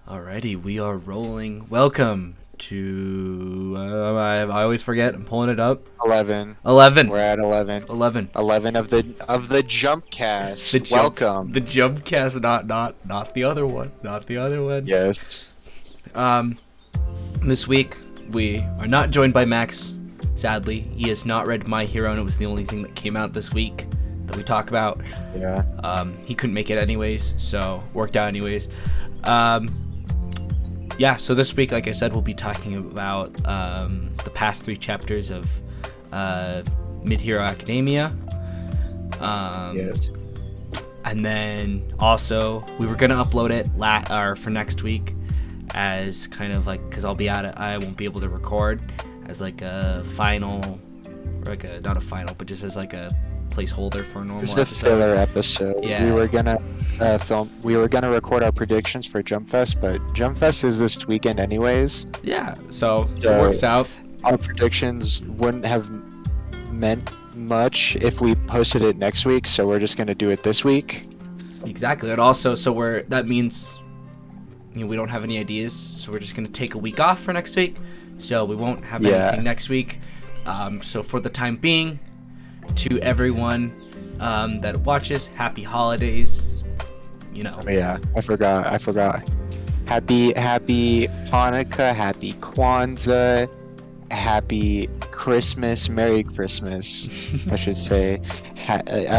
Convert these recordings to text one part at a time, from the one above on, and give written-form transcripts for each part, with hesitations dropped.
Alrighty, we are rolling. Welcome to. I always forget. I'm pulling it up. 11. 11. We're at 11. 11. 11 of the The Jumpcast. jump. Welcome. The Jumpcast. Not the other one. Not the other one. Yes. Um, this week we are not joined by Max. Sadly, he has not read My Hero, and it was the only thing that came out this week that we talk about. Yeah. He couldn't make it anyways, so worked out anyways. Yeah, so this week, like I said, we'll be talking about the past 3 chapters of Mid-Hero Academia. Yes. And then also, we were going to upload it for next week as kind of like, because I'll be out it, I won't be able to record as like a final, or like a, not a final, but just as like a placeholder for a normal This is a episode. filler episode. Yeah. We were gonna record our predictions for Jumpfest, but Jumpfest is this weekend anyways. Yeah, so it So- works out. Our predictions wouldn't have meant much if we posted it next week, so we're just gonna do it this week. Exactly. And also, so that means, we don't have any ideas, so we're just going to take a week off for next week. So we won't have anything next week. So for the time being, to everyone that watches, happy holidays. Yeah, I forgot. Happy Hanukkah, happy Kwanzaa, happy Christmas, Merry Christmas, I should say.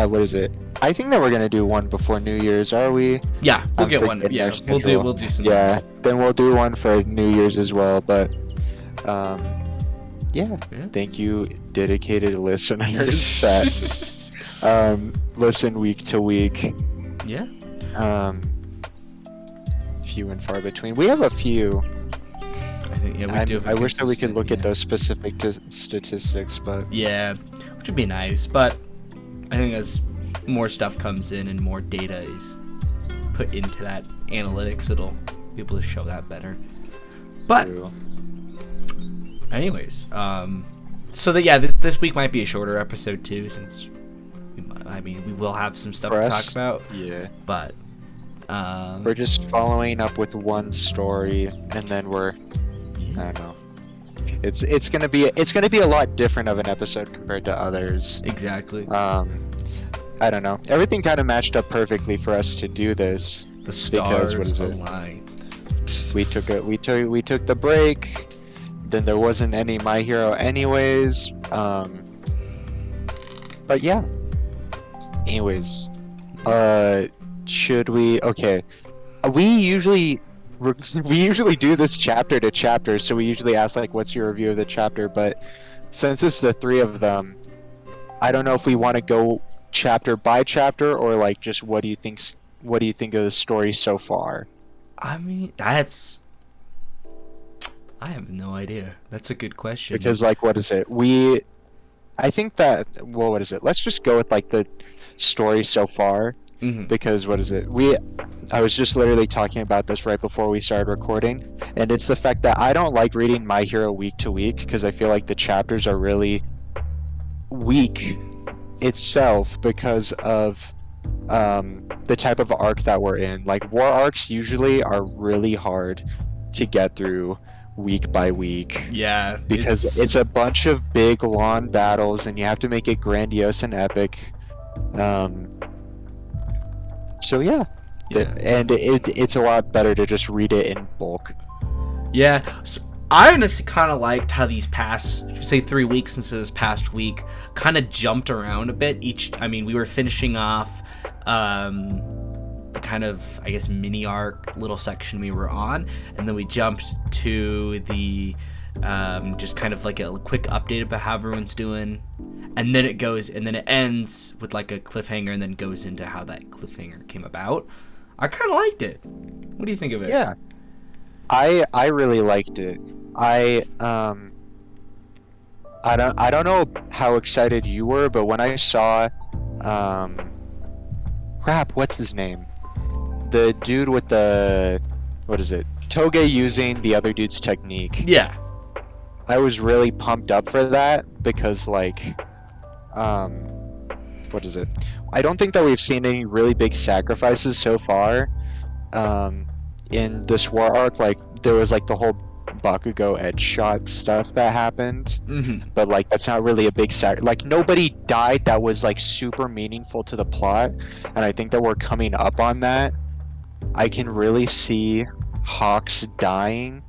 What is it? I think that we're gonna do one before New Year's, are we? Yeah, we'll I'm get one. forgetting Yeah, our we'll schedule. do some. Yeah, then we'll do one for New Year's as well, but yeah. Thank you, dedicated listeners that listen week to week. Yeah. Few and far between. We have a few. I think we do. Have a I wish that we could consistent- look at yeah. those specific statistics, but Yeah, which would be nice, but I think as more stuff comes in and more data is put into that analytics, it'll be able to show that better. But true. anyways, so that this week might be a shorter episode too, since we will have some stuff For to us, talk about, Yeah, but we're just following up with one story, and then I don't know. It's gonna be a lot different of an episode compared to others. exactly. I don't know. Everything kind of matched up perfectly for us to do this. The stars what is it? aligned. We took the break. Then there wasn't any My Hero anyways. But yeah. Anyways, should we? Okay. We usually do this chapter to chapter, so we usually ask like, "What's your review of the chapter?" But since it's the 3 of them, I don't know if we want to go chapter by chapter or like just what do you think of the story so far? I have no idea. That's a good question. Because like, what is it? I think that, well, what is it? Let's just go with like the story so far. Mhm. Because what is it? I was just literally talking about this right before we started recording, and it's the fact that I don't like reading My Hero week to week because I feel like the chapters are really weak itself because of the type of arc that we're in. Like, war arcs usually are really hard to get through week by week Yeah, because it's a bunch of big long battles and you have to make it grandiose and epic. So yeah. And it's a lot better to just read it in bulk. Yeah, so I honestly kind of liked how these past, say 3 weeks into this past week, kind of jumped around a bit. We were finishing off the kind of, I guess, mini arc little section we were on, and then we jumped to the just kind of like a quick update about how everyone's doing, and then it ends with like a cliffhanger, and then goes into how that cliffhanger came about. I kind of liked it. What do you think of it? Yeah. I really liked it. I don't know how excited you were, but when I saw what's his name? The dude with the, what is it? Toge using the other dude's technique. Yeah. I was really pumped up for that because like what is it? I don't think that we've seen any really big sacrifices so far. in this war arc, like there was like the whole Bakugo edge shot stuff that happened, Mm-hmm. but like that's not really a big like nobody died that was like super meaningful to the plot, and I think that we're coming up on that. I can really see Hawks dying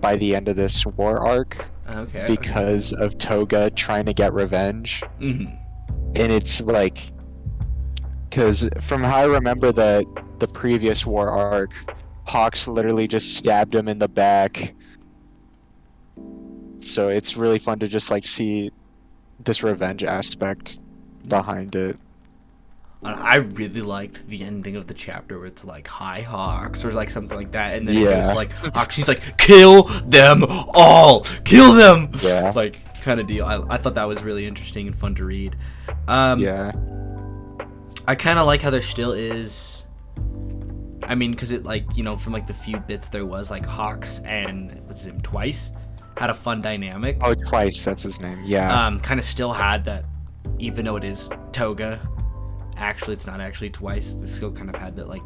by the end of this war arc Okay. Okay. because of Toga trying to get revenge. Mm-hmm. And it's like, because from how I remember the previous war arc, Hawks literally just stabbed him in the back. So it's really fun to just like see this revenge aspect behind it. I really liked the ending of the chapter where it's like "Hi Hawks" or like something like that, and then it Yeah. goes to, like Hawks. He's like, "Kill them all, kill them!" Yeah. Like kind of deal. I thought that was really interesting and fun to read. Yeah. I kind of like how there still is. I mean, because it like from like the few bits there was like Hawks and what's his name Twice had a fun dynamic. Oh, Twice, that's his name. Yeah. Kind of still had that, even though it is Toga. Actually, it's not actually Twice. This still kind of had that like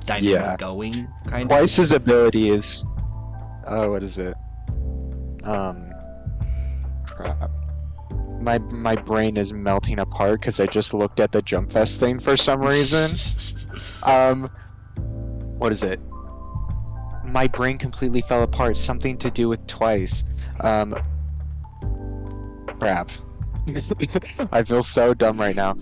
dynamic going kind of. Twice's ability is, what is it? Crap. My brain is melting apart because I just looked at the Jumpfest thing for some reason. What is it? My brain completely fell apart. Something to do with Twice. Crap. I feel so dumb right now.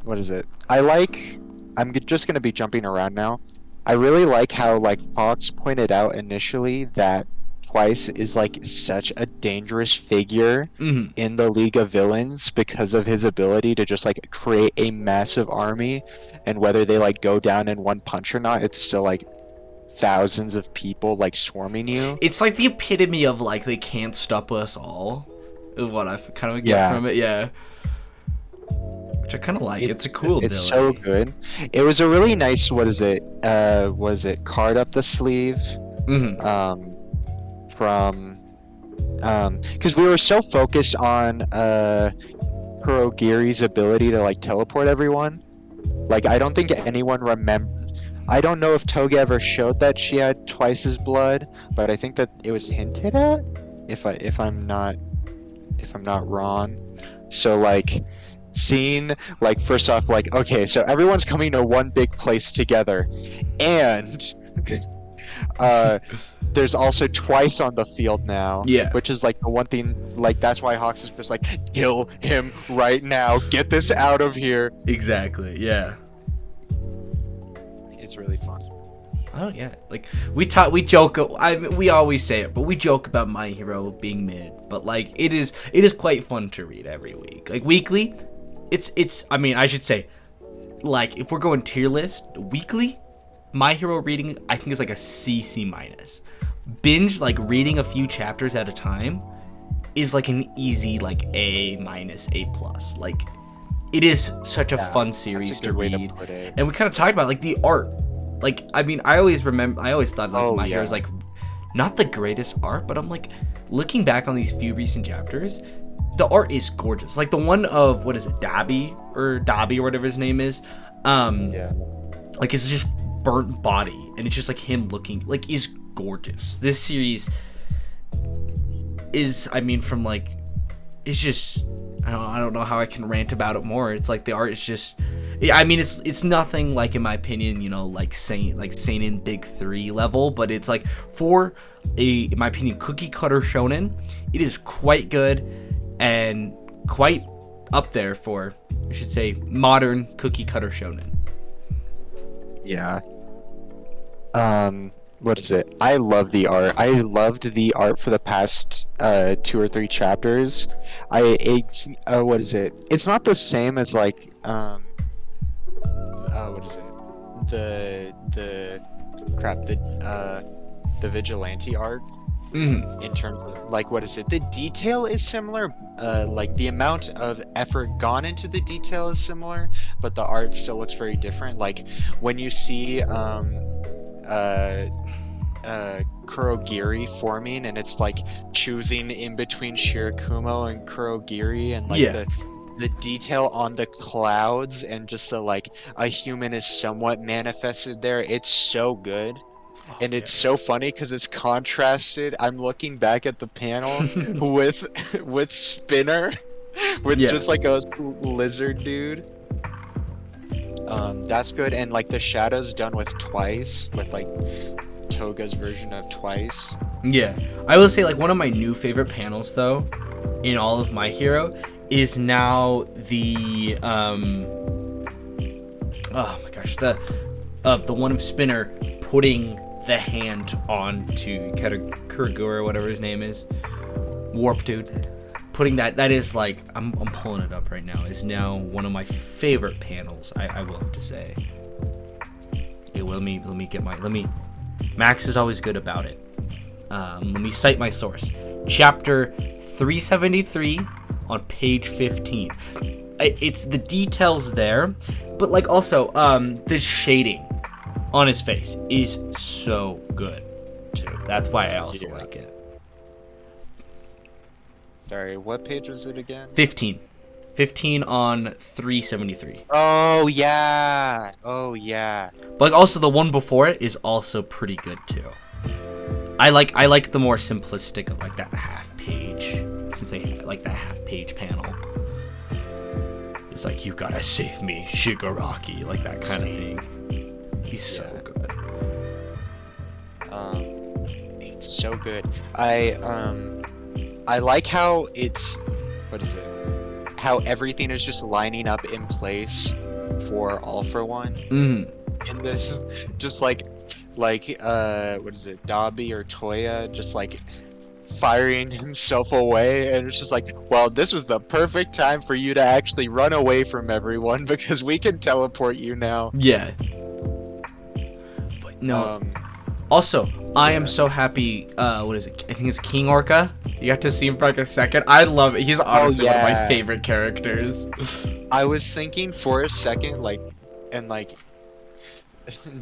What is it? I'm just gonna be jumping around now. I really like how like Fox pointed out initially that Twice is like such a dangerous figure Mhm. in the League of Villains because of his ability to just like create a massive army, and whether they like go down in one punch or not, it's still like thousands of people like swarming you. It's like the epitome of like they can't stop us all. Is what I kind of get Yeah. from it. Yeah. Which I kind of like. It's a cool It's so ability. good. It was a really nice, what is it? Was it card up the sleeve? Mhm. From because we were so focused on Kurogiri's ability to like teleport everyone. Like I don't think anyone I don't know if Toga ever showed that she had Twice's blood, but I think that it was hinted at. If I'm not wrong. So like seeing like first off like okay, so everyone's coming to one big place together, and there's also Twice on the field now. Yeah. Which is like the one thing, like that's why Hawks is just like, kill him right now, get this out of here. Exactly. Yeah. It's really fun. Oh yeah. Like we joke. We always say it, but we joke about My Hero being mid. But like it is quite fun to read every week. Like weekly, it's. I mean, I should say, like if we're going tier list weekly, My Hero reading I think is like a C minus. Binge like reading a few chapters at a time is like an easy like A minus A plus. Like it is such a fun series to read. And we kind of talked about like the art. Like I mean I always thought like My Hero is like not the greatest art, but I'm like looking back on these few recent chapters, the art is gorgeous. Like the one of what is it, Dobby or whatever his name is. Like it's just burnt body and it's just like him looking like is gorgeous. This series is, I mean, from like it's just I don't know how I can rant about it more. It's like the art is just I mean it's nothing like in my opinion, like seinen big 3 level, but it's like for in my opinion cookie cutter shonen, it is quite good and quite up there for I should say modern cookie cutter shonen. Yeah. What is it? I love the art. I loved the art for the past 2 or 3 chapters. What is it? It's not the same as like what is it? The vigilante art. Mm-hmm. In terms of like what is it? The detail is similar. Like the amount of effort gone into the detail is similar, but the art still looks very different. Like when you see Kurogiri forming and it's like choosing in between Shirakumo and Kurogiri and like the detail on the clouds and just the like a human is somewhat manifested there. It's so good. And it's so funny because it's contrasted. I'm looking back at the panel with with Spinner, with Yeah. just like a lizard dude. That's good. And like the shadows done with Twice, with like Toga's version of Twice. Yeah, I will say like one of my new favorite panels though, in all of My Hero, is now the oh my gosh, the one of Spinner putting the hand onto Kuragura or whatever his name is, Warp Dude, putting that is like I'm pulling it up right now, is now one of my favorite panels. I will have to say. Yeah, well, let me Max is always good about it. Let me cite my source. Chapter 373 on page 15. It's the details there, but like also the shading on his face is so good too. That's why I also like it. Sorry, what page was it again? 15 on 373. Oh yeah. Oh yeah. But like also the one before it is also pretty good too. I like the more simplistic of like that half page. I can say like that half page panel. It's like, you gotta save me, Shigaraki, like that kind of thing. He's so good. It's so good. I like how it's, what is it? How everything is just lining up in place for All for One. Mm-hmm. In this, just like what is it, Dabi or Toya, just like firing himself away, and it's just like, well, this was the perfect time for you to actually run away from everyone because we can teleport you now. Yeah. But no. Also, I am so happy. What is it? I think it's King Orca. You got to see him for like a second. I love it. He's honestly one of my favorite characters. I was thinking for a second,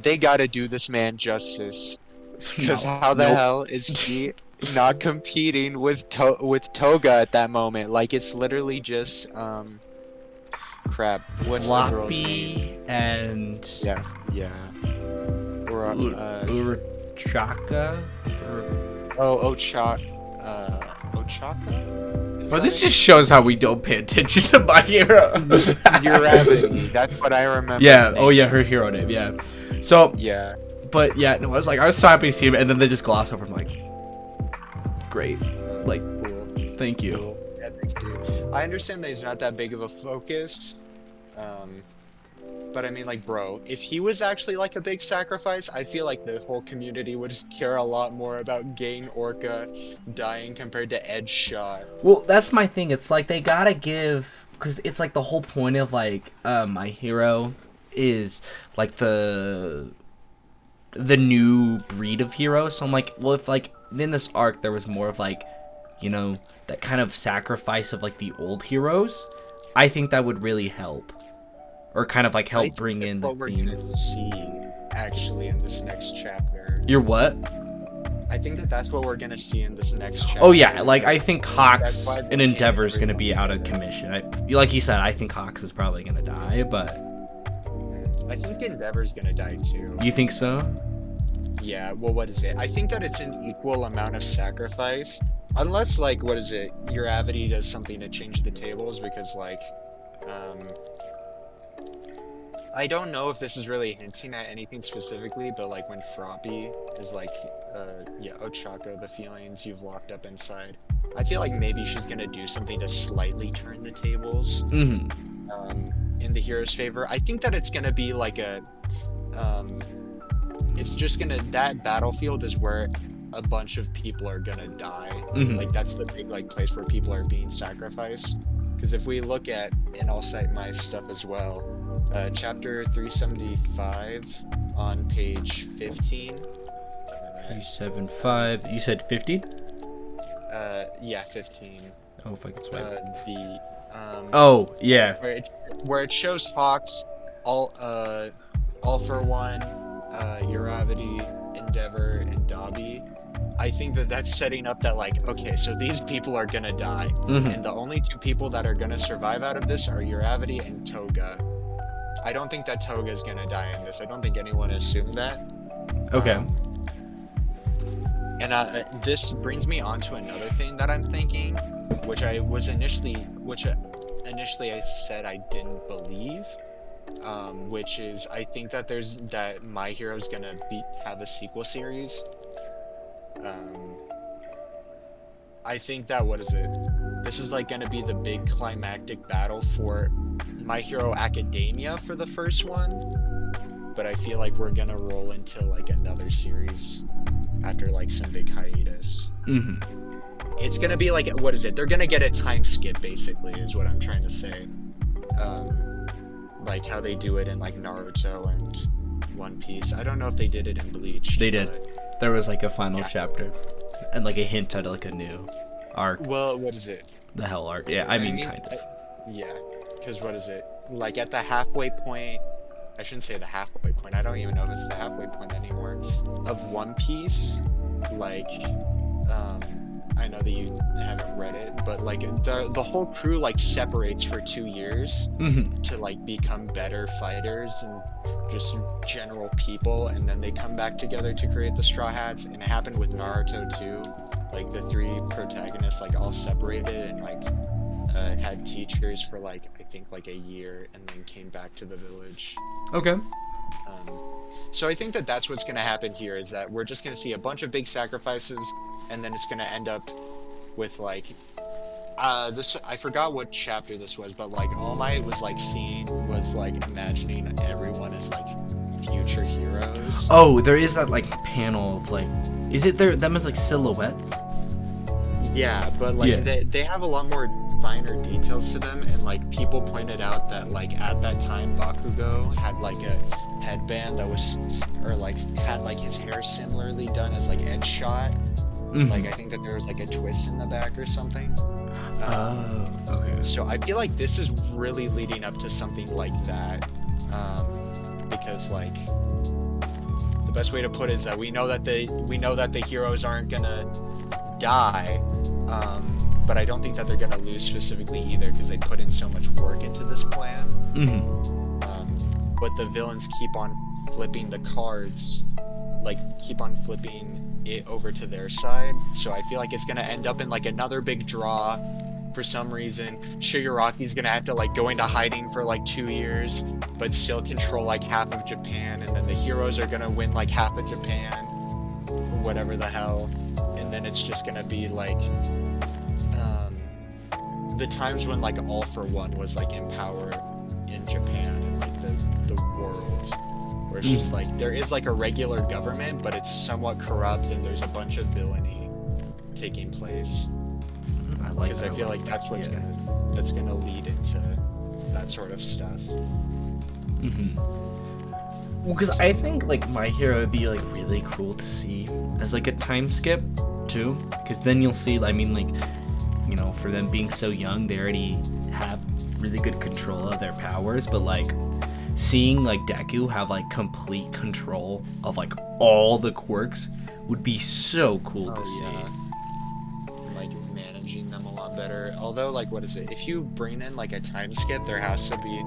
they gotta do this man justice. Because how the hell is he not competing with Toga at that moment? Like, it's literally just, crap. What's the girl's name? And... Yeah. Urachaka? Ochaka? Bro, this just shows how we don't pay attention to My Hero. Uravity, that's what I remember. Yeah, oh yeah, her hero name, yeah. So... Yeah. But yeah, no, I was so happy to see him, and then they just gloss over him, like... Great. Like, cool. Thank you. Cool. Yeah, thank you. I understand that he's not that big of a focus, but I mean, like, bro, if he was actually like a big sacrifice, I feel like the whole community would care a lot more about Gain Orca dying compared to Edge Shot. Well, that's my thing. It's like they gotta give, because it's like the whole point of like My Hero is like the new breed of heroes. So I'm like, well, if like in this arc there was more of like, you know, that kind of sacrifice of like the old heroes, I think that would really help. Or kind of like help bring in the what we're gonna see actually in this next chapter. You're what? I think that's what we're gonna see in this next chapter. Oh yeah, like I think Hawks and Endeavor's gonna be out of commission. Like you said, I think Hawks is probably gonna die, but I think Endeavor's gonna die too. You think so? Yeah, well, what is it? I think that it's an equal amount of sacrifice. Unless, like, what is it? Uravity does something to change the tables, because, like, I don't know if this is really hinting at anything specifically, but, like, when Froppy is like, Ochako, the feelings you've locked up inside, I feel like maybe she's gonna do something to slightly turn the tables in the hero's favor. I think that it's gonna be like a, it's just gonna, that battlefield is where a bunch of people are gonna die. Like, that's the big, like, place where people are being sacrificed. Because if we look at, and I'll cite my stuff as well, chapter 375 on page 15. 375. You said 50? Yeah, 15. Oh, if I can swipe. Oh, yeah. Where it shows Hawks, all for one, Uravity, Endeavor, and Dobby, I think that that's setting up that, like, okay, so these people are gonna die, and the only two people that are gonna survive out of this are Uravity and Toga. I don't think that Toga is gonna die in this. I don't think anyone assumed that. Okay. And this brings me on to another thing that I'm thinking, which initially I said I didn't believe, which is I think that that My Hero's gonna have a sequel series. I think that this is like gonna be the big climactic battle for My Hero Academia for the first one, but I feel like we're gonna roll into like another series after like some big hiatus. It's gonna be like, they're gonna get a time skip, basically, is what I'm trying to say. Like how they do it in like Naruto and One Piece. I don't know if they did it in Bleach. They did. There was like a final chapter and like a hint at like a new arc. Well, what is it? The Hell arc. Yeah, I mean kind of. Yeah, because like at the halfway point, I shouldn't say the halfway point, I don't even know if it's the halfway point anymore, of One Piece, like, I know that you haven't read it, but like the whole crew like separates for 2 years to like become better fighters and just general people, and then they come back together to create the Straw Hats. And it happened with Naruto too, like the 3 protagonists like all separated and like had teachers for like I think like a year and then came back to the village. Okay. So I think that that's what's going to happen here, is that we're just going to see a bunch of big sacrifices, and then it's going to end up with like this, I forgot what chapter this was, but like All Might was like imagining everyone as like future heroes. Oh, there is that like panel of like, is it them as like silhouettes? Yeah, but like they have a lot more finer details to them, and like people pointed out that like at that time Bakugo had like a headband that was, or like had like his hair similarly done as like Edge Shot. Like I think that there was like a twist in the back or something. Okay. So I feel like this is really leading up to something like that, because like the best way to put it is that we know that the heroes aren't gonna die, but I don't think that they're gonna lose specifically either, because they put in so much work into this plan. But the villains keep on flipping the cards, like keep on flipping it over to their side. So I feel like it's gonna end up in like another big draw. For some reason, Shigaraki's gonna have to like go into hiding for like 2 years, but still control like half of Japan, and then the heroes are gonna win like half of Japan, or whatever the hell. And then it's just gonna be like the times when like All for One was like in power in Japan and like the world, where it's just like there is like a regular government, but it's somewhat corrupt and there's a bunch of villainy taking place. Because I feel like that's what's gonna lead into that sort of stuff. Well, because I think like My Hero would be like really cool to see as like a time skip too, because then you'll see, I mean, like, you know, for them being so young, they already have really good control of their powers, but like seeing like Deku have like complete control of like all the quirks would be so cool to see. Like managing them a lot better. Although, like, if you bring in like a time skip, there has to be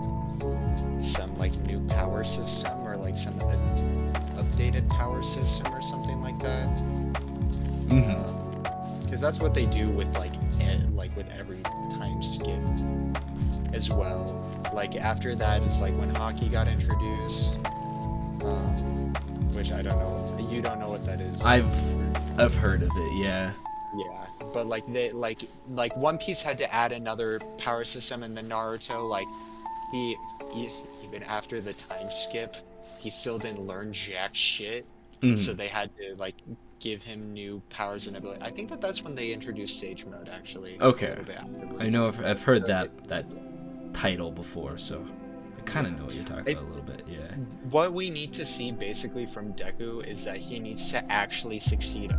some like new power system, or like some updated power system or something like that. Because that's what they do with like with every time skip as well. Like after that is like when hockey got introduced, which I don't know. You don't know what that is. I've heard of it. Yeah. Yeah, but like they like One Piece had to add another power system, and then Naruto, like he even after the time skip, he still didn't learn jack shit. So they had to like give him new powers and ability. I think that's when they introduced Sage Mode, actually. Okay. I know I've heard that title before, so I kind of know what you're talking about a little bit. Yeah. What we need to see basically from Deku is that he needs to actually succeed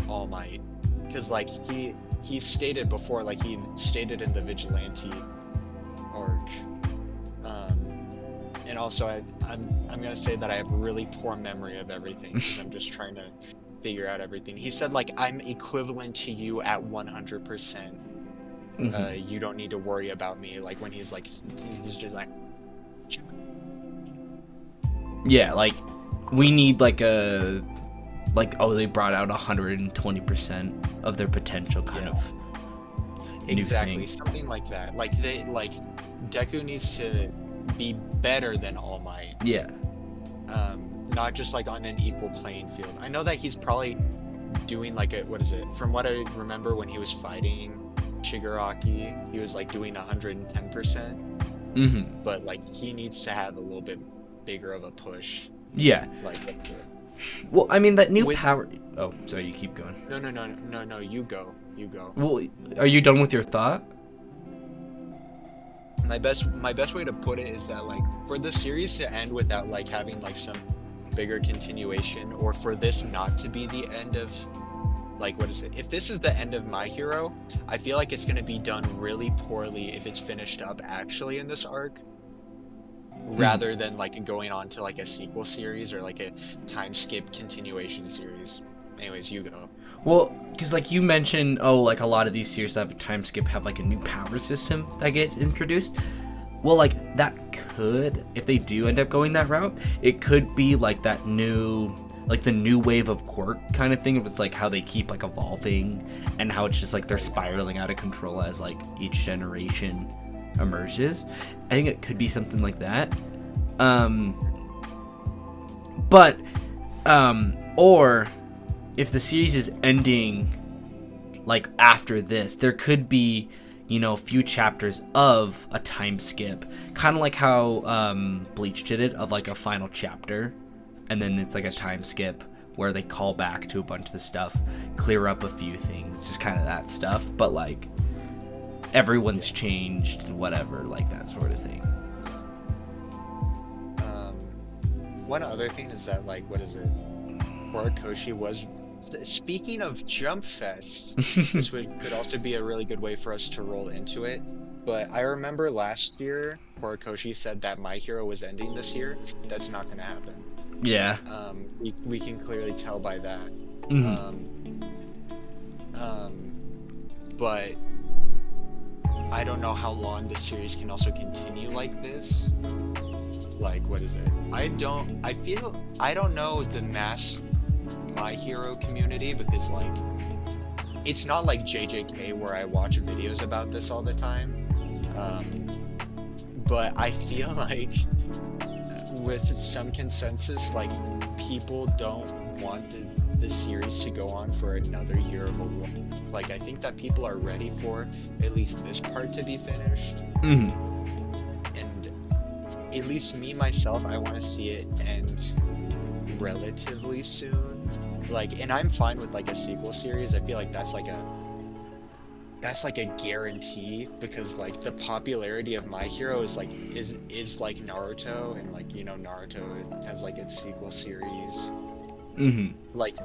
All Might, because like he stated before, like he stated in the Vigilante arc, and also I'm gonna say that I have really poor memory of everything because I'm just trying to figure out everything. He said like I'm equivalent to you at 100%. You don't need to worry about me. Like when he's just like, yeah, like we need like a oh, they brought out 120% of their potential kind of exactly new thing. something like that. Like Deku needs to be better than All Might. Yeah. Not just like on an equal playing field. I know that he's probably doing like what is it? From what I remember when he was fighting Shigaraki, he was like doing 110%. But like he needs to have a little bit bigger of a push. Yeah. Like well, I mean that new power. Oh, sorry, you keep going. No, you go. Well, are you done with your thought? My best way to put it is that like for the series to end without like having like some bigger continuation, or for this not to be the end of like what is it? If this is the end of My Hero, I feel like it's going to be done really poorly if it's finished up actually in this arc, rather than like going on to like a sequel series or like a time skip continuation series. Anyways, you go. Well, because like you mentioned, oh, like a lot of these series that have a time skip have like a new power system that gets introduced. Well, like that could, if they do end up going that route, it could be like that new, like the new wave of quirk kind of thing. It's like how they keep like evolving and how it's just like they're spiraling out of control as like each generation emerges. I think it could be something like that. Or if the series is ending like after this, there could be, you know, a few chapters of a time skip, kind of like how Bleach did it, of like a final chapter, and then it's like a time skip where they call back to a bunch of the stuff, clear up a few things, just kind of that stuff, but like everyone's changed, whatever, like that sort of thing. One other thing is that like what is it? Horikoshi was, speaking of Jumpfest, this could also be a really good way for us to roll into it. But I remember last year, Horikoshi said that My Hero was ending this year. That's not going to happen. Yeah. We can clearly tell by that. But I don't know how long this series can also continue like this. Like, what is it? I don't know the mass My Hero community, because like it's not like JJK where I watch videos about this all the time, but I feel like with some consensus, like people don't want the series to go on for another year of a war. Like I think that people are ready for at least this part to be finished. And at least me myself, I want to see it end relatively soon. Like, and I'm fine with like a sequel series. I feel like that's like a guarantee, because like the popularity of My Hero is like Naruto, and like, you know, Naruto has like its sequel series. Like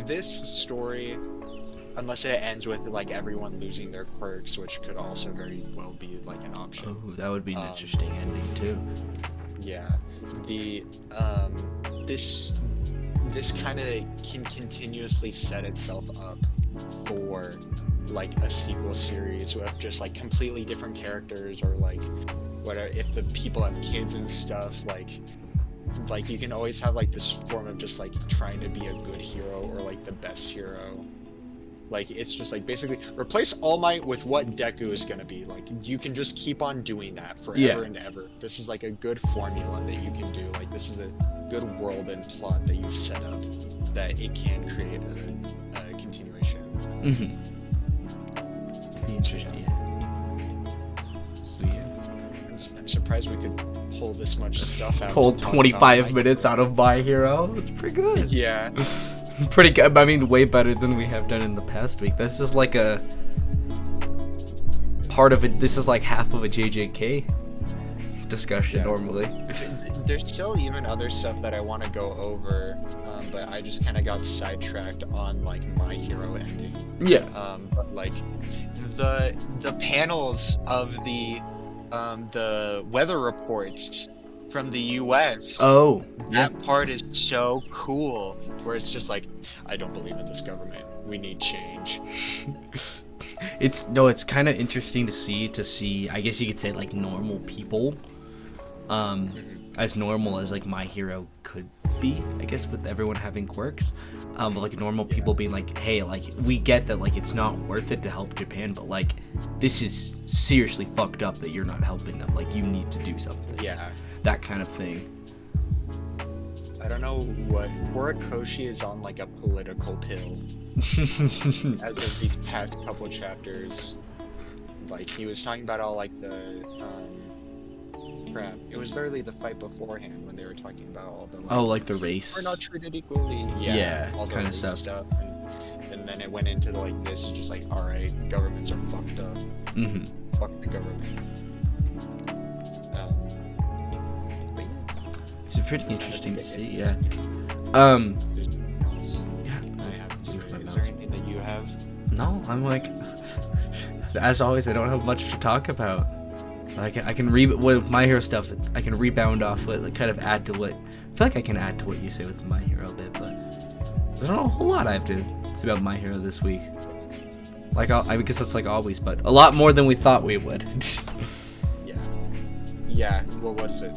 this story, unless it ends with like everyone losing their quirks, which could also very well be like an option. Oh, that would be an interesting ending too. Yeah, this kind of can continuously set itself up for like a sequel series with just like completely different characters, or like whatever, if the people have kids and stuff, like you can always have like this form of just like trying to be a good hero or like the best hero. Like it's just like basically replace All Might with what Deku is gonna be. Like you can just keep on doing that forever and ever. This is like a good formula that you can do. Like this is a good world and plot that you've set up that it can create a continuation. Interesting. So yeah. I'm surprised we could pull this much stuff out. Pull 25 minutes out of My Hero. It's pretty good. Yeah. Pretty good. I mean, way better than we have done in the past week. This is like a part of it. This is like half of a JJK discussion normally. There's still even other stuff that I want to go over, but I just kind of got sidetracked on like My Hero ending. Yeah. But like the panels of the weather reports from the US. Oh, yeah. That part is so cool, where it's just like, I don't believe in this government. We need change. It's kind of interesting to see. I guess you could say like normal people, as normal as like My Hero could be. I guess with everyone having quirks, but like normal people being like, hey, like we get that like it's not worth it to help Japan, but like this is seriously fucked up that you're not helping them. Like you need to do something. Yeah. That kind of thing. I don't know what Horikoshi is on like a political pill. As of these past couple chapters, like he was talking about all like the crap. It was literally the fight beforehand when they were talking about all the like the race. We're not treated equally. Yeah, all the kind of race stuff. And then it went into like this, just like, all right, governments are fucked up. Mm-hmm. Fuck the government. It's pretty interesting to see. Yeah. Is there anything that you have? No, I'm like, as always, I don't have much to talk about. I can with My Hero stuff. I can rebound off what, like, kind of add to what. I feel like I can add to what you say with My Hero a bit, but there's not a whole lot I have to say about My Hero this week. Like I guess it's like always, but a lot more than we thought we would. Yeah. Well, what is it?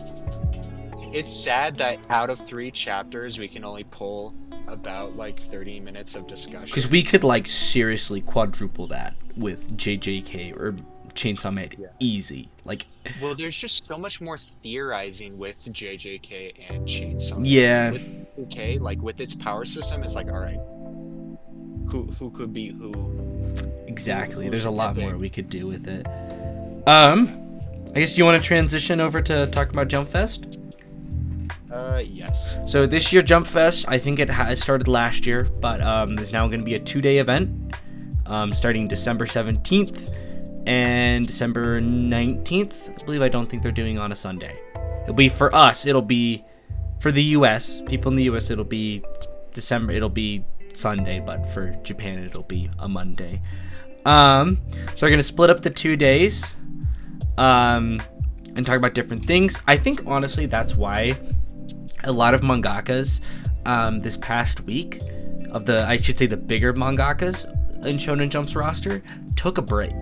It's sad that out of 3 chapters, we can only pull about like 30 minutes of discussion. Because we could like seriously quadruple that with JJK or Chainsaw Man, easy. Like, well, there's just so much more theorizing with JJK and Chainsaw. Yeah. With JJK, like with its power system, it's like, all right, who could be who? Exactly. There's a lot more we could do with it. I guess you want to transition over to talk about Jumpfest? Yes. So this year Jumpfest, I think it started last year, but there's now going to be a 2-day event, starting December 17th and December 19th. I don't think they're doing on a Sunday. It'll be for us. It'll be for the U.S. people in the U.S. It'll be December. It'll be Sunday, but for Japan, it'll be a Monday. So we're gonna split up the 2 days, and talk about different things. I think honestly that's why a lot of mangakas this past week the bigger mangakas in Shonen Jump's roster took a break.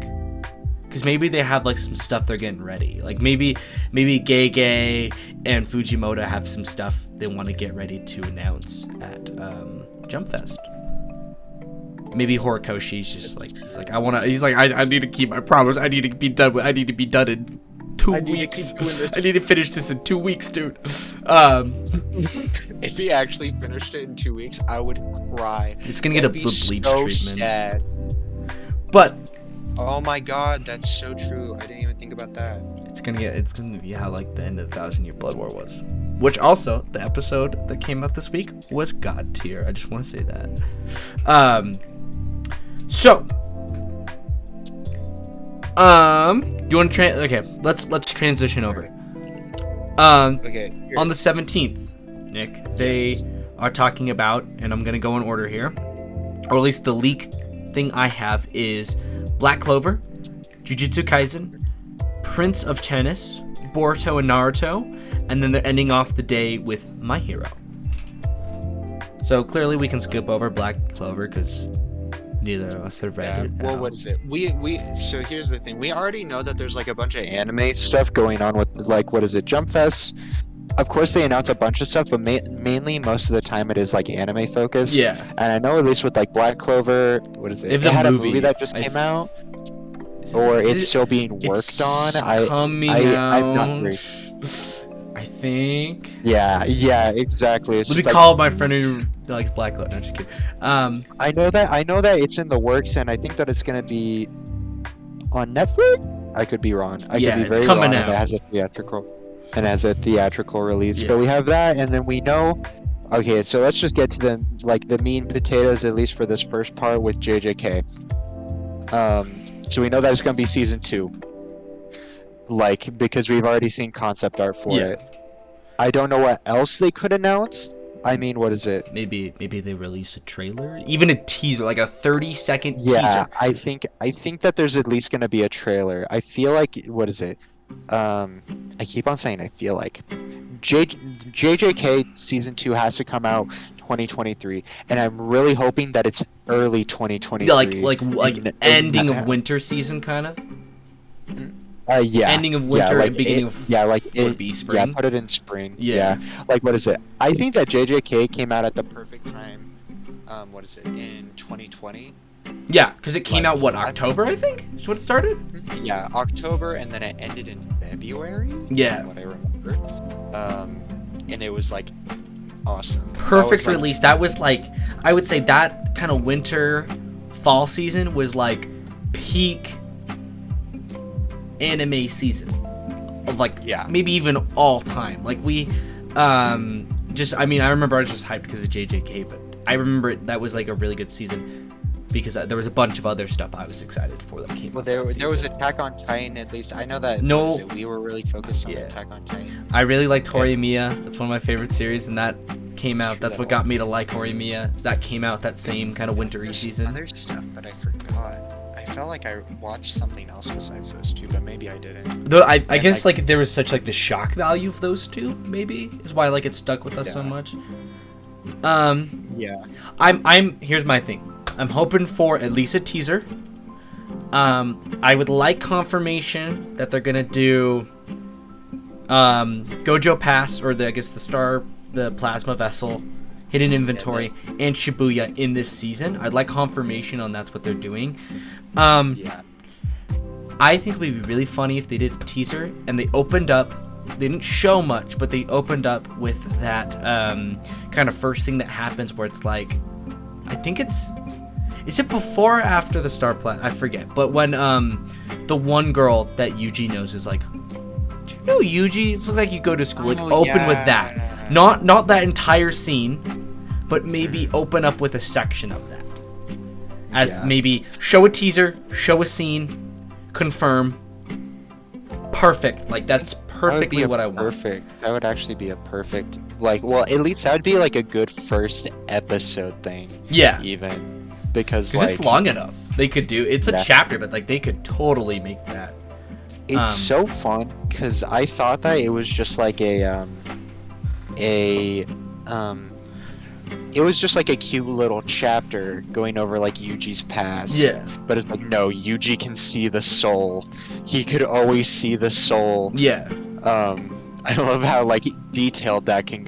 Because maybe they have like some stuff they're getting ready. Like maybe Gege and Fujimoto have some stuff they want to get ready to announce at Jumpfest. Maybe Horikoshi's just like I need to keep my promise. I need to be done in 2 weeks. I need to finish this in 2 weeks, dude. If he actually finished it in 2 weeks, I would cry. It's gonna get a bleach treatment. Sad. But oh my god, that's so true. I didn't even think about that. It's gonna be how like the end of the 1,000-Year Blood War was. Which also, the episode that came out this week was god tier. I just want to say that. So, you want to okay? Let's transition over. Okay. Here. On the 17th, Nick, they are talking about, and I'm gonna go in order here, or at least the leak thing I have is Black Clover, Jujutsu Kaisen, Prince of Tennis, Boruto and Naruto, and then they're ending off the day with My Hero. So clearly we can skip over Black Clover because neither of us have read it. Well, what is it? So here's the thing. We already know that there's like a bunch of anime stuff going on with like, what is it, Jumpfest? Of course they announce a bunch of stuff, but mainly most of the time it is like anime focused. Yeah. And I know at least with like Black Clover, what is it? They had a movie that just came out, or it's still being worked on. I'm not sure. I think. Yeah, exactly. It's Let me just call my friend who likes Black Clover. No, just kidding. I know that it's in the works, and I think that it's gonna be on Netflix. I could be wrong. I could be very wrong. Out. It has a theatrical release. Yeah. But we have that, and then we know. Okay, so let's just get to the meat and potatoes, at least for this first part with JJK. So we know that it's gonna be season 2. Because we've already seen concept art for it. I don't know what else they could announce. I mean, what is it? Maybe they release a trailer, even a teaser, like a 30-second teaser. Yeah, I think that there's at least gonna be a trailer. I feel like, what is it? I keep on saying I feel like JJK season 2 has to come out 2023, and I'm really hoping that it's early 2023. Like ending of winter season, kind of. Yeah. Ending of winter like and beginning of would be spring. Yeah, put it in spring. Yeah. Like, what is it? I think that JJK came out at the perfect time. What is it, in 2020? Yeah, because it came out October, I think. Is what it started. Yeah, October, and then it ended in February. Yeah. What I remember. And it was like awesome. Perfect release. That was like, I would say that kind of winter, fall season was like peak anime season of like maybe even all time. Like we I remember I was just hyped because of JJK, but I remember that was like a really good season because there was a bunch of other stuff I was excited for that came out. There was Attack on Titan, at least I know that. We were really focused on Attack on Titan. I really liked Horimiya. That's one of my favorite series, and that came out. That's what got me to like Horimiya. That came out that same kind of wintry season. Other stuff, but I forgot. I felt like I watched something else besides those two, but maybe I didn't. Though I guess like there was such like the shock value of those two, maybe is why like it stuck with us so much. Here's my thing. I'm hoping for at least a teaser. I would like confirmation that they're gonna do Gojo Pass, or the plasma vessel, hidden inventory, and Shibuya in this season. I'd like confirmation on that's what they're doing. I think it would be really funny if they did a teaser and they opened up. They didn't show much, but they opened up with that kind of first thing that happens where it's like, I think is it before or after the star planet? I forget. But when the one girl that Yuji knows is like, do you know Yuji? It looks like you go to school. Like open with that. Not that entire scene, but maybe open up with a section of that. As maybe show a teaser, show a scene, confirm. Perfect. Like that's perfectly what I want. Perfect. That would actually be a perfect, at least that would be like a good first episode thing. Yeah. Even because it's long enough. They could do it's a chapter, but like they could totally make that. It's so fun because I thought that it was just like it was just like a cute little chapter going over like Yuji's past. Yeah. But it's like, no, Yuji can see the soul. He could always see the soul. Yeah. I love how like detailed that can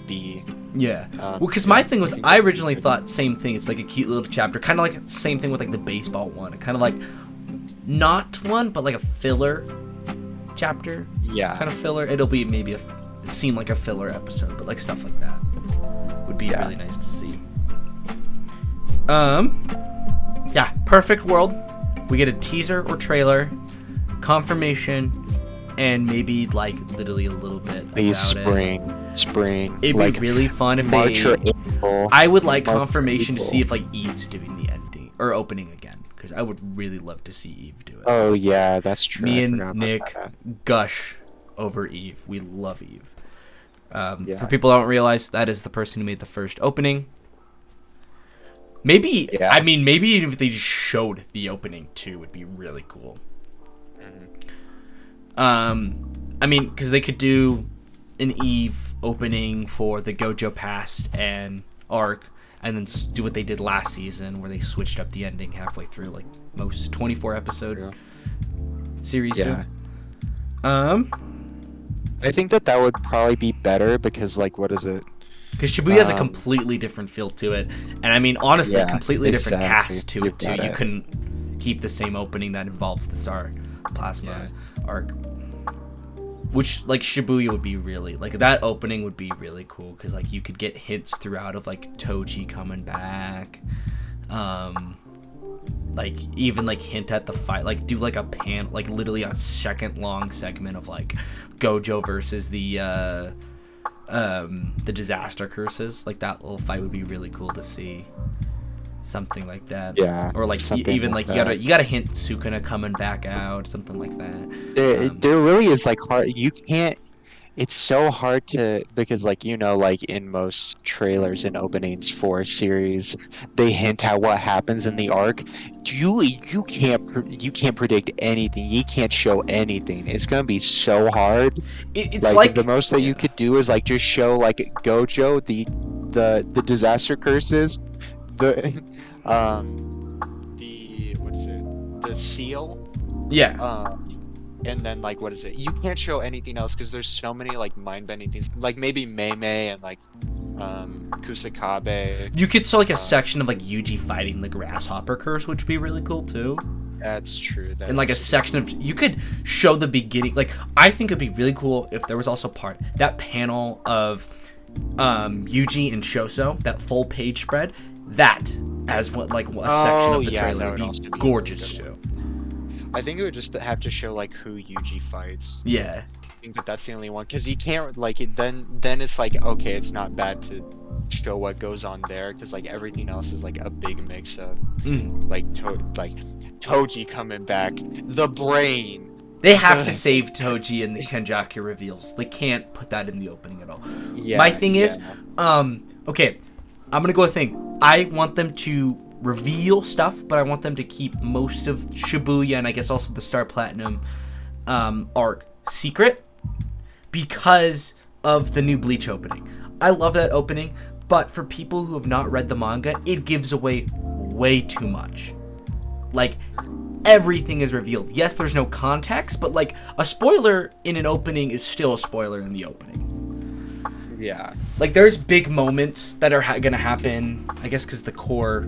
be. Yeah. Well, because my thing was, I originally thought same thing. It's like a cute little chapter, kind of like the same thing with like the baseball one. Kind of like not one, but like a filler chapter. Yeah. Kind of filler. It'll be maybe seem like a filler episode, but like stuff like that would be really nice to see. Yeah. Perfect world. We get a teaser or trailer, confirmation, and maybe like literally a little bit about spring. It'd be really fun if March or April. I would like confirmation to see if like Eve's doing the ending or opening again, because I would really love to see Eve do it. Oh yeah, that's true. Me and Nick gush over Eve. We love Eve. For people who don't realize, that is the person who made the first opening. Maybe maybe if they just showed the opening too, would be really cool. Because they could do an Eve opening for the Gojo Past and arc, and then do what they did last season, where they switched up the ending halfway through, like most 24 episode series. Yeah. I think that would probably be better because, like, what is it? Because Shibuya has a completely different feel to it, and I mean, honestly, a completely different cast to it too. You couldn't keep the same opening that involves the Star Plasma arc. Which, like, Shibuya would be really, like, that opening would be really cool, because, like, you could get hints throughout of, like, Toji coming back, like, even, like, hint at the fight, like, do, like, like, literally a second-long segment of, like, Gojo versus the disaster curses. Like, that little fight would be really cool to see. Something like that. Yeah. Or like even like you gotta hint Sukuna coming back out, something like that. There really is like hard. You can't. it's so hard to, because like like in most trailers and openings for series, they hint at what happens in the arc. You can't predict anything. You can't show anything. It's gonna be so hard. It's Like the like, most that you yeah. could do is like just show like Gojo the disaster curses, the the what is it, the seal, Yeah. um and then like what is it, you can't show anything else because there's so many like mind-bending things, like maybe Mei and like Kusakabe. You could show like a um section of like Yuji fighting the grasshopper curse, which would be really cool too. that's true, that And like a also section of, you could show the beginning. Like, I think it'd be really cool if there was also that panel of Yuji and Shoso, that full page spread, that as what like a section of the yeah, trailer that would would also be be a really gorgeous good too. one. I think it would just have to show like who Yuji fights. Yeah. I think that that's the only one, because you can't like it, then it's like, okay, it's not bad to show what goes on there, because like everything else is like a big mix of Mm. like Toji coming back, the brain. They have to save Toji in the Kenjaku reveals. They can't put that in the opening at all. Yeah, My thing is, yeah. okay, I'm gonna go with a thing. I want them to reveal stuff, but I want them to keep most of Shibuya and I guess also the Star Platinum arc secret because of the new Bleach opening. I love that opening, but for people who have not read the manga, it gives away way too much. Like, everything is revealed. Yes, there's no context, but like a spoiler in an opening is still a spoiler in the opening. Yeah. Like, there's big moments that are gonna happen, I guess because the core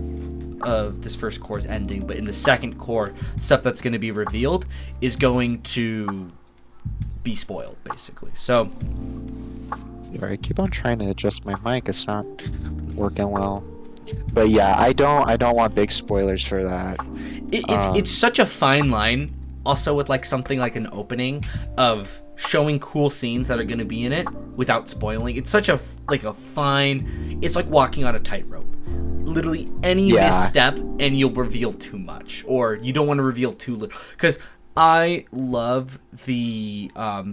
of this first core is ending, but in the second core, stuff that's going to be revealed is going to be spoiled, basically. So, Alright, keep on trying to adjust my mic. It's not working well. But yeah, I don't want big spoilers for that. it's such a fine line, also with like something like an opening of showing cool scenes that are going to be in it without spoiling. It's such a fine. It's like walking on a tightrope. Literally any misstep and you'll reveal too much, or you don't want to reveal too little. Because I love the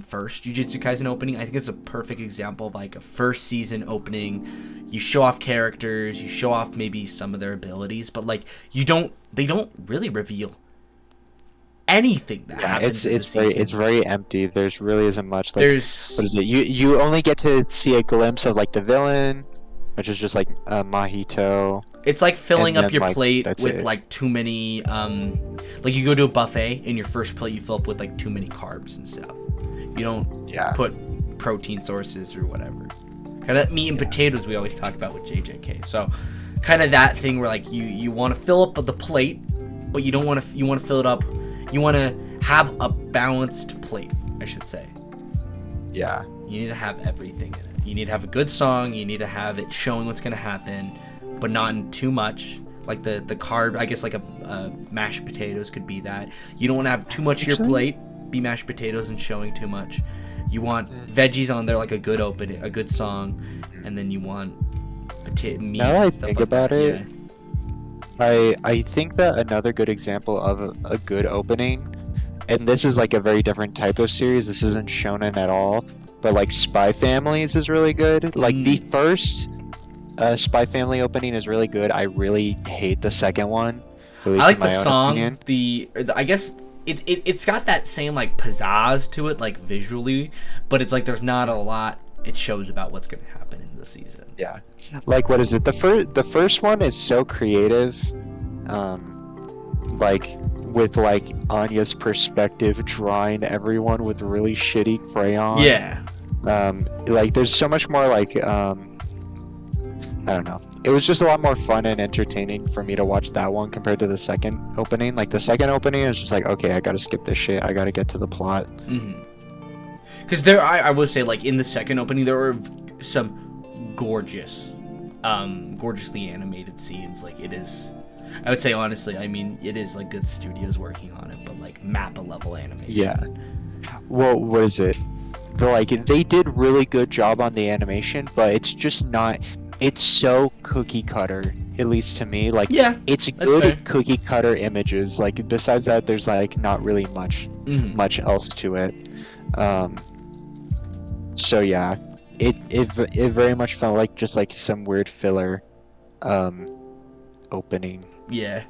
first Jujutsu Kaisen opening. I think it's a perfect example of like a first season opening. You show off characters, you show off maybe some of their abilities, but like they don't really reveal anything that happens. It's very empty. There's really isn't much. Like, There's what is it? You only get to see a glimpse of like the villain, which is just like Mahito. It's like filling up your like, plate with it. like too many like you go to a buffet and your first plate you fill up with like too many carbs and stuff. You don't put protein sources or whatever. Kind of meat and potatoes we always talk about with JJK. So kind of that thing where like you want to fill up the plate, but you don't want to, you want to fill it up. You want to have a balanced plate, I should say. Yeah. You need to have everything in it. You need to have a good song. You need to have it showing what's going to happen, but not in too much. Like the carb, I guess like a mashed potatoes could be that. You don't want to have too much of your plate be mashed potatoes and showing too much. You want veggies on there, like a good opening, a good song, and then you want meat. Now I and stuff think like about that. it, Yeah. I think that another good example of a good opening, and this is like a very different type of series, this isn't shonen at all, but like Spy Families is really good. Like the first Spy Family opening is really good. I really hate the second one. At least I like in my the own song. opinion. I guess it's got that same like pizzazz to it, like visually, but it's like there's not a lot it shows about what's gonna happen in the season. Yeah. Like, what is it? The first one is so creative, like with like Anya's perspective, drawing everyone with really shitty crayon. Yeah. Like there's so much more like I don't know. It was just a lot more fun and entertaining for me to watch that one compared to the second opening. Like the second opening is just like, okay, I gotta skip this shit. I gotta get to the plot. Because I will say, like in the second opening, there were some gorgeous, gorgeously animated scenes. Like it is, I would say honestly, I mean it is like good studios working on it, but like Mappa level animation. Yeah. Well, what is it? Like they did really good job on the animation, but it's just not. It's so cookie cutter, at least to me. Like, yeah, it's fair. good cookie cutter images. Like besides that, there's like not really much else to it. So yeah, it very much felt like just like some weird filler opening. Yeah.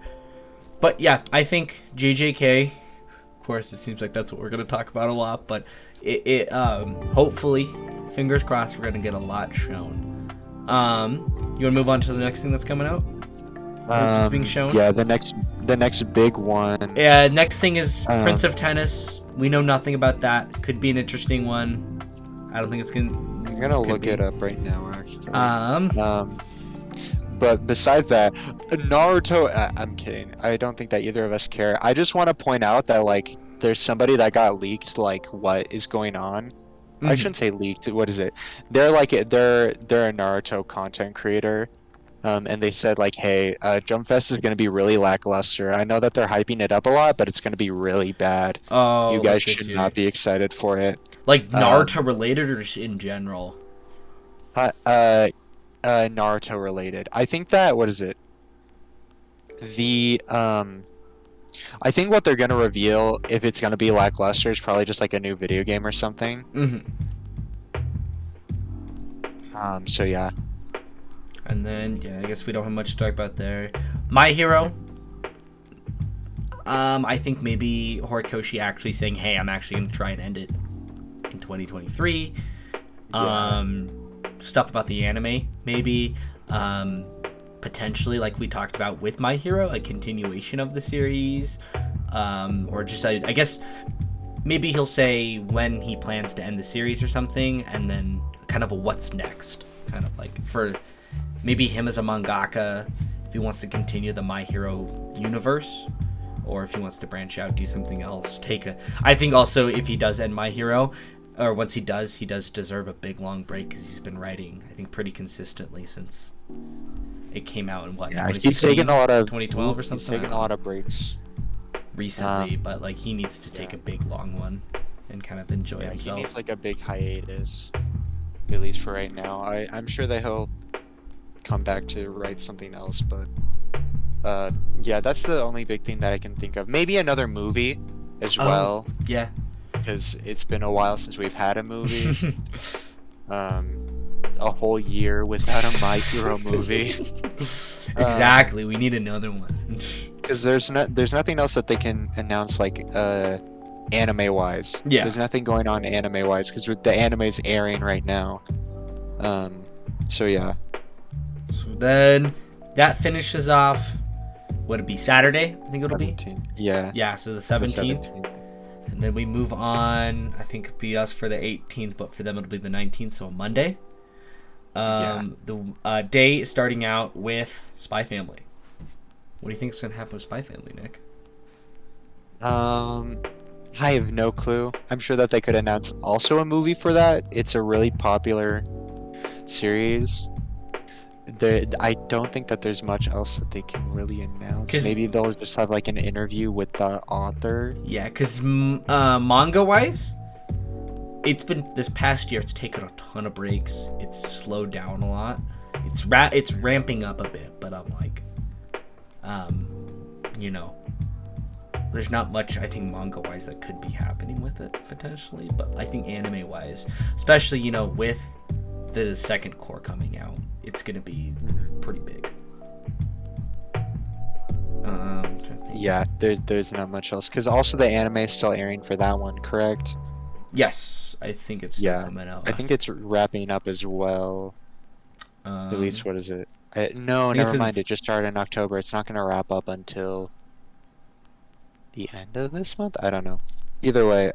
But yeah, I think JJK, of course, it seems like that's what we're going to talk about a lot, but it hopefully, fingers crossed, we're going to get a lot shown. You want to move on to the next thing that's coming out? Being shown? Yeah, the next big one. Yeah, next thing is Prince of Tennis. We know nothing about that. Could be an interesting one. I don't think it's gonna. I'm gonna look it up right now, actually. But besides that, Naruto. I'm kidding. I don't think that either of us care. I just want to point out that like there's somebody that got leaked. Like what is going on? Mm-hmm. I shouldn't say leaked. What is it? They're a Naruto content creator. And they said like, hey, Jumpfest is going to be really lackluster. I know that they're hyping it up a lot, but it's going to going to be bad. Oh, you guys should not be excited for it. Like Naruto related or just in general? Naruto related. I think that, what is it? I think what they're going to reveal, if it's going to be lackluster, is probably just like a new video game or something. Mm-hmm. So yeah. And then, yeah, I guess we don't have much to talk about there. My Hero. I think maybe Horikoshi actually saying, hey, I'm actually going to try and end it in 2023. Yeah. Stuff about the anime, maybe. Potentially, like we talked about with My Hero, a continuation of the series. Or just, I guess, maybe he'll say when he plans to end the series or something, and then kind of a what's next. Kind of like for... Maybe him as a mangaka, if he wants to continue the My Hero universe, or if he wants to branch out, do something else. I think also if he does end My Hero, or once he does deserve a big long break because he's been writing, I think, pretty consistently since it came out in what? Yeah, he's taken a lot of 2012 or something. He's taken a lot of breaks recently, but like he needs to take a big long one and kind of enjoy himself. He needs like a big hiatus, at least for right now. I'm sure that he'll come back to write something else, but yeah, that's the only big thing that I can think of. Maybe another movie as well. Yeah, because it's been a while since we've had a movie. A whole year without a My Hero movie. Exactly, we need another one. Because there's nothing else that they can announce like anime wise. Yeah, there's nothing going on anime wise because the anime is airing right now. So yeah. So then that finishes off. Would it be Saturday? I think it'll 17th. be. Yeah. Yeah. So the 17th. And then we move on. I think it'll be us for the 18th, but for them it'll be the 19th, so a Monday. The day is starting out with Spy Family. What do you think is gonna happen with Spy Family, Nick? I have no clue. I'm sure that they could announce also a movie for that. It's a really popular series. I don't think that there's much else that they can really announce. Maybe they'll just have like an interview with the author. Yeah, because manga-wise, it's been this past year. It's taken a ton of breaks. It's slowed down a lot. It's ramping up a bit, but I'm like, there's not much I think manga-wise that could be happening with it potentially. But I think anime-wise, especially with the second core coming out, it's gonna be pretty big. Yeah, there's not much else because also the anime is still airing for that one, correct? Yes, I think it's still coming out. I think it's wrapping up as well. At least, what is it? No, never mind. It just started in October. It's not gonna wrap up until the end of this month. I don't know. Either way,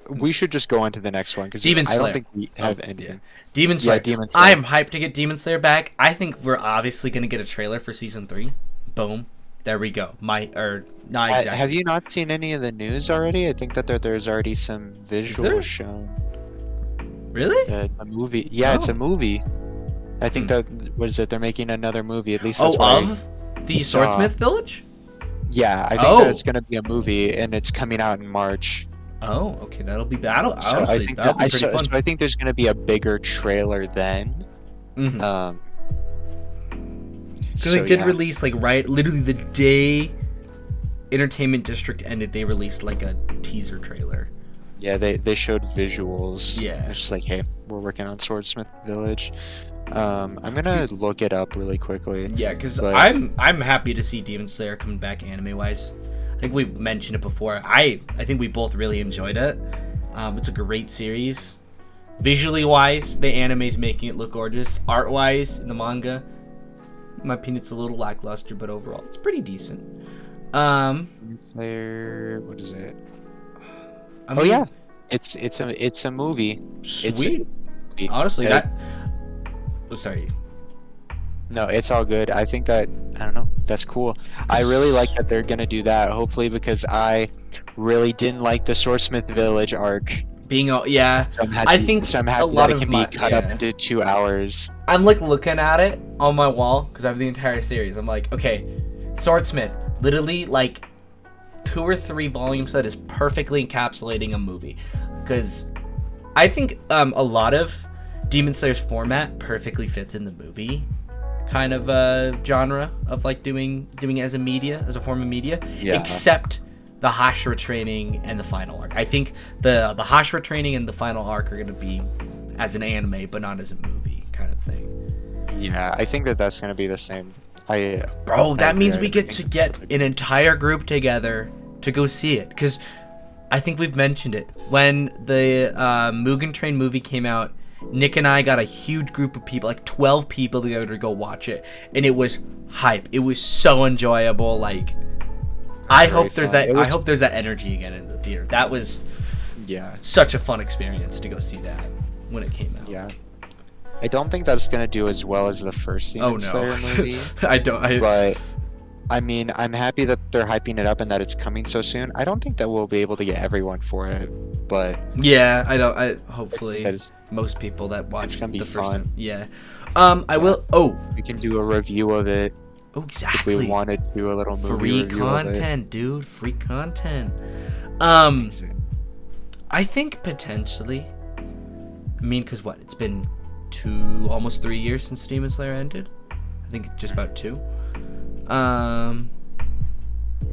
we should just go on to the next one because I don't think we have anything. Yeah. Demon Slayer. Yeah, Demon Slayer. I am hyped to get Demon Slayer back. I think we're obviously going to get a trailer for season 3. Boom. There we go. Not exactly. Have you not seen any of the news already? I think that there's already some visuals shown. Really? The movie. Yeah, it's a movie. I think that, what is it? They're making another movie. At least that's the Swordsmith Village? Yeah, I think that it's going to be a movie and it's coming out in March. Oh, okay, that'll be battle. So I think there's gonna be a bigger trailer then. Because they did release literally the day Entertainment District ended, they released like a teaser trailer. Yeah, they showed visuals. Yeah. It's just like, hey, we're working on Swordsmith Village. I'm gonna look it up really quickly. Yeah, because but- I'm happy to see Demon Slayer coming back anime wise. I think we've mentioned it before. I think we both really enjoyed it. It's a great series. Visually wise, the anime's making it look gorgeous. Art wise, in the manga, in my opinion, it's a little lackluster, but overall, it's pretty decent. Demon Slayer, what is it? I Oh mean, yeah, it's a movie. sweet. It's Honestly, it- that. Oh, sorry. No, it's all good. I think that, I don't know, that's cool. I really like that they're gonna do that. Hopefully, because I really didn't like the Swordsmith Village arc. Yeah, So I'm I think so I'm a happy lot that it of can my- be cut yeah. up into 2 hours. I'm like looking at it on my wall because I have the entire series. I'm like, okay, Swordsmith, literally like 2 or 3 volumes that is perfectly encapsulating a movie. Because I think a lot of Demon Slayer's format perfectly fits in the movie kind of genre of like doing it as a form of media, Yeah. except the Hashira training and the final arc. I think the Hashira training and the final arc are going to be as an anime but not as a movie kind of thing. Yeah, I think that that's gonna be the same. Bro, that means agree. we get to get an entire group together to go see it, because I think we've mentioned it when the Mugen Train movie came out. Nick and I got a huge group of people, like 12 people together to go watch it, and it was hype. It was so enjoyable. Like, I Very hope there's fun. that. I hope there's that energy again in the theater. That was Yeah, such a fun experience to go see that when it came out. yeah. I don't think that's gonna do as well as the first Demon Oh Slayer no, movie. But I mean, I'm happy that they're hyping it up and that it's coming so soon. I don't think that we'll be able to get everyone for it, but yeah, I hopefully that is, most people that watch it's gonna be the first fun. time. Yeah. I will. Oh, we can do a review of it exactly. if we wanted to do a little movie Free review of it. content, dude. Free content. I think potentially. I mean, because what? It's been almost 3 years since Demon Slayer ended. I think just about 2.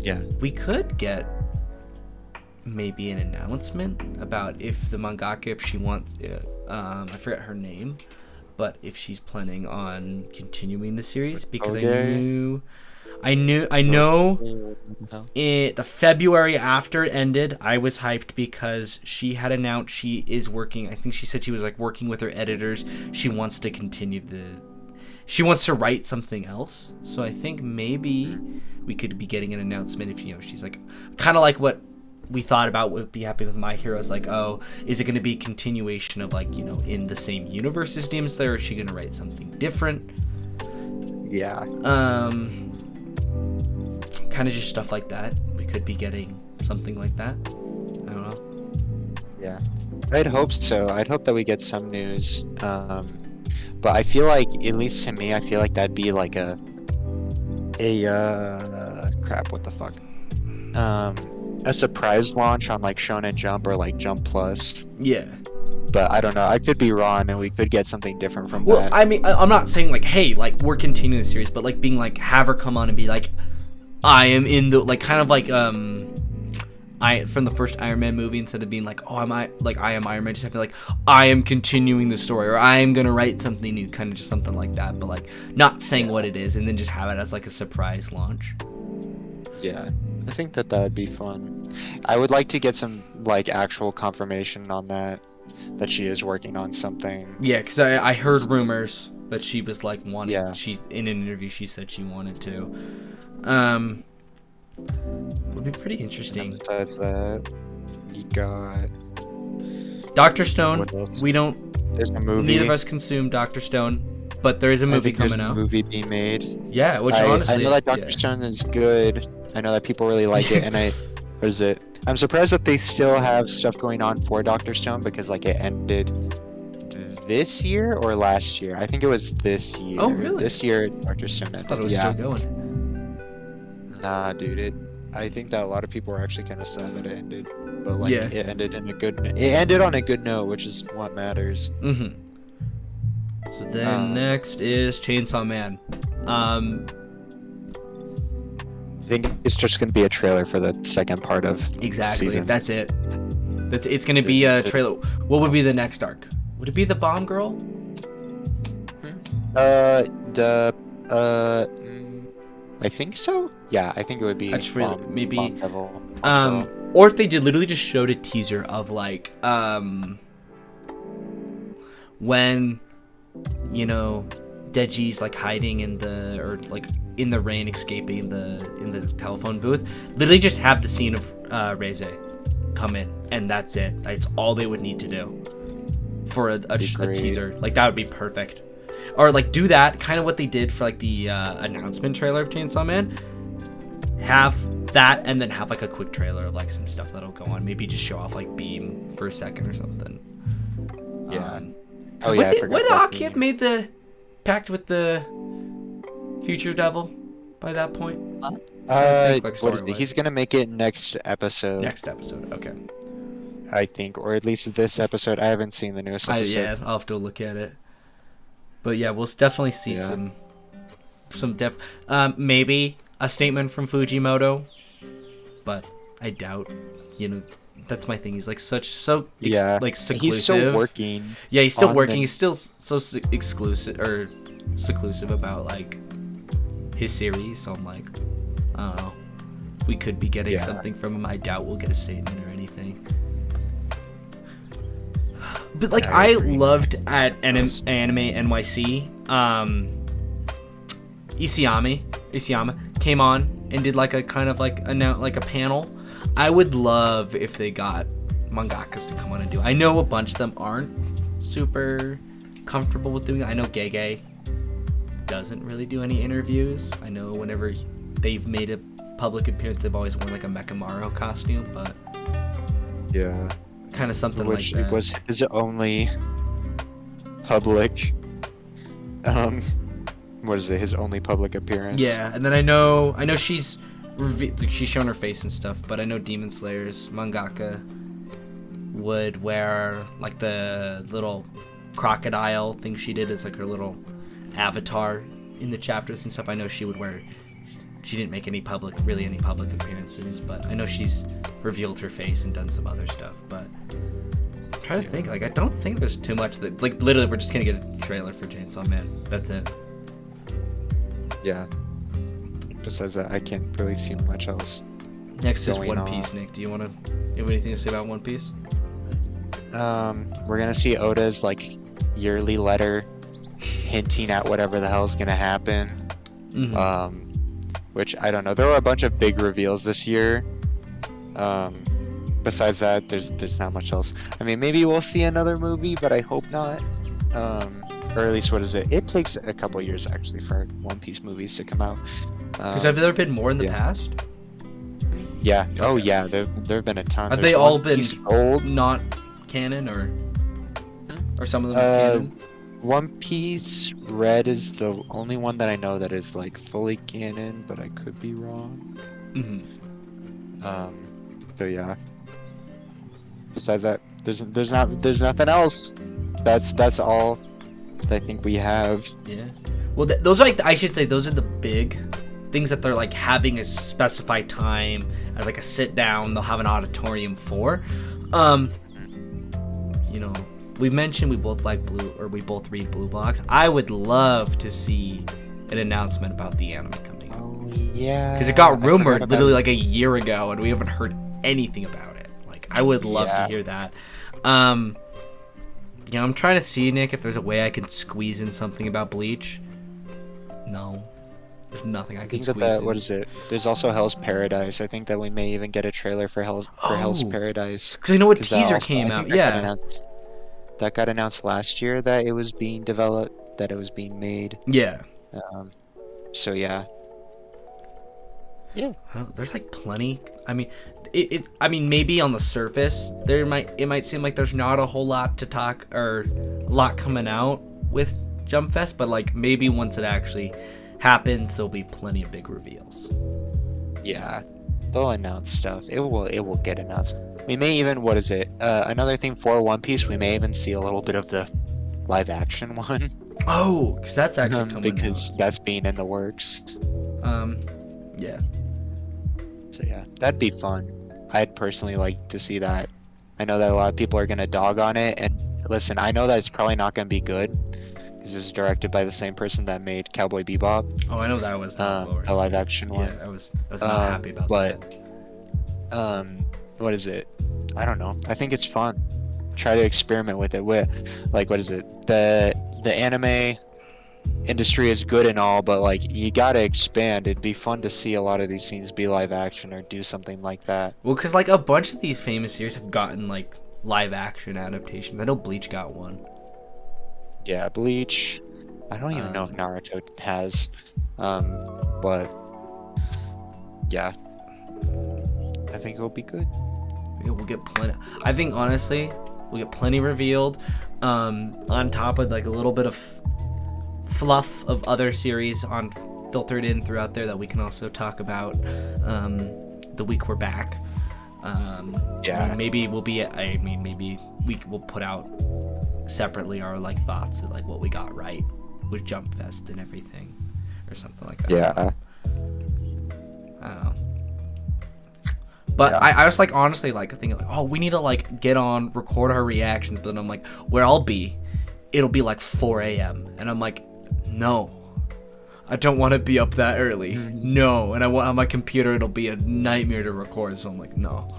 Yeah. We could get maybe an announcement about if the mangaka, if she wants, I forget her name, but if she's planning on continuing the series, because I know the February after it ended, I was hyped because she had announced she is working. I think she said she was like working with her editors. She wants to continue she wants to write something else. So I think maybe we could be getting an announcement if, she's like, kind of like what we thought about would be happening with My Heroes. Like, oh, is it going to be a continuation of like, in the same universe as Demon Slayer? Or is she going to write something different? Yeah. Kind of just stuff like that. We could be getting something like that. I don't know. Yeah. I'd hope so. I'd hope that we get some news. But I feel like, at least to me, I feel like that'd be like crap, what the fuck? A surprise launch on like Shonen Jump or like Jump Plus. Yeah. But I don't know. I could be wrong, and we could get something different from Well, that. I mean, I'm not saying like, hey, like we're continuing the series, but like being like, have her come on and be like, I am in the, like, kind of like from the first Iron Man movie, instead of being like, oh, I am Iron Man, just have to like, I am continuing the story, or I am gonna write something new, kind of just something like that, but like not saying what it is, and then just have it as like a surprise launch. Yeah, I think that would be fun. I would like to get some like actual confirmation on that she is working on something. Yeah, because I heard rumors that she was like wanting. Yeah. She, in an interview, she said she wanted to. Would be pretty interesting. And besides that, you got Dr. Stone. what else? We don't. There's a movie. Neither of us consume Dr. Stone, but there is a movie I think there's coming a out. movie being made. Yeah, which I honestly, know that Dr. yeah. Stone is good. I know that people really like it, and what is it? I'm surprised that they still have stuff going on for Dr. Stone, because like it ended this year or last year. I think it was this year. Oh, really? This year, Dr. Stone ended. I thought it was yeah. still going. Nah, dude. I think that a lot of people are actually kind of sad that it ended, but like Yeah. it ended in a good. It ended on a good note, which is what matters. Mm-hmm. So then next is Chainsaw Man. think it's just going to be a trailer for the second part of Exactly. season. That's it. It's going to be a trailer. What would be the next arc? Would it be the Bomb Girl? I think so. Yeah, I think it would be maybe Bomb Devil. Or if they did literally just showed a teaser of like when Deji's like hiding in the rain, escaping in the telephone booth. Literally just have the scene of Reze come in, and that's it. That's all they would need to do for a teaser. Like that would be perfect. Or like do that kind of what they did for like the announcement trailer of Chainsaw Man. Have that, and then have like a quick trailer of like some stuff that'll go on. Maybe just show off like Beam for a second or something. Yeah. Would Aki have made the pact with the future devil by that point? What is it? He's gonna make it next episode. Okay. I think, or at least this episode. I haven't seen the newest episode. I'll have to look at it. But yeah, we'll definitely see some maybe a statement from Fujimoto, but I doubt. That's my thing. He's like seclusive. He's still working. Yeah, he's still working. He's still so exclusive or seclusive about like his series. So I'm like, I don't know. We could be getting something from him. I doubt we'll get a statement or anything. But like I loved at Anime NYC, Isayama came on and did like a kind of like a panel. I would love if they got mangakas to come on and do it. I know a bunch of them aren't super comfortable with doing it. I know Gege doesn't really do any interviews. I know whenever they've made a public appearance, they've always worn like a Mechamaru costume, but yeah. Kind of something which like that. Was his only public what is it, his only public appearance? Yeah, and then I know she's shown her face and stuff, but I know Demon Slayer's mangaka would wear like the little crocodile thing she did as like her little avatar in the chapters and stuff. I know she would wear. She didn't make any public appearances, but I know she's revealed her face and done some other stuff. But I'm trying to think. Like, I don't think there's too much that. Like, literally, we're just gonna get a trailer for Chainsaw Man. That's it. Yeah. Besides that, I can't really see much else. Next is One Piece, Nick. Do you have anything to say about One Piece? We're gonna see Oda's like yearly letter hinting at whatever the hell is gonna happen. Mm-hmm. Which I don't know. There were a bunch of big reveals this year. Besides that, there's not much else. I mean, maybe we'll see another movie, but I hope not. Or at least, what is it? It takes a couple years actually for One Piece movies to come out. Because have there been more in the past? Yeah. Okay. Oh yeah. There have been a ton. Have they all been old, not canon, or some of them canon? One Piece Red is the only one that I know that is like fully canon, but I could be wrong. So yeah. Besides that, there's nothing else. That's all I think we have. Yeah. Well, those are like I should say those are the big things that they're like having a specified time as like a sit down. They'll have an auditorium for. We mentioned we both like we both read Blue Box. I would love to see an announcement about the anime coming out. Oh yeah. Because it got rumored literally like a year ago, and we haven't heard anything about it. Like I would love to hear that. I'm trying to see, Nick, if there's a way I can squeeze in something about Bleach. No, there's nothing I can squeeze in. What is it? There's also Hell's Paradise. I think that we may even get a trailer for Hell's Paradise. Because I know a teaser came out. That got announced last year that it was being developed, that it was being made. Yeah. So yeah. Yeah. There's like plenty. I mean, maybe on the surface it might seem like there's not a whole lot to talk or a lot coming out with Jumpfest, but like maybe once it actually happens, there'll be plenty of big reveals. Yeah. They'll announce stuff. It will get announced. We may even, another thing for One Piece, we may even see a little bit of the live action one. Oh, because that's actually coming because out. That's being in the works. Yeah. So yeah, that'd be fun. I'd personally like to see that. I know that a lot of people are gonna dog on it, and listen, I know that it's probably not gonna be good because it was directed by the same person that made Cowboy Bebop, Oh, I know that was not well the live received. action Yeah, one. I was not happy about But that. what is it? I don't know. I think it's fun. Try to experiment with it. With like, what is it? The anime industry is good and all, but like you gotta expand. It'd be fun to see a lot of these scenes be live action or do something like that. Well, because like a bunch of these famous series have gotten like live action adaptations. I know Bleach got one. Yeah, Bleach. I don't even know if Naruto has. But yeah, I think it'll be good. Yeah, we'll get plenty. I think honestly, we'll get plenty revealed. On top of like a little bit of fluff of other series on filtered in throughout there that we can also talk about the week we're back. Yeah. Maybe we'll be. I mean, maybe we'll put out separately our like thoughts of like what we got right with Jumpfest and everything, or something like that. Yeah. I don't know. But yeah. I was like honestly like thinking like, oh, we need to like get on, record our reactions. But then I'm like, where I'll be, it'll be like 4 a.m. and I'm like, no, I don't want to be up that early. No, and I want on my computer it'll be a nightmare to record. So I'm like, no.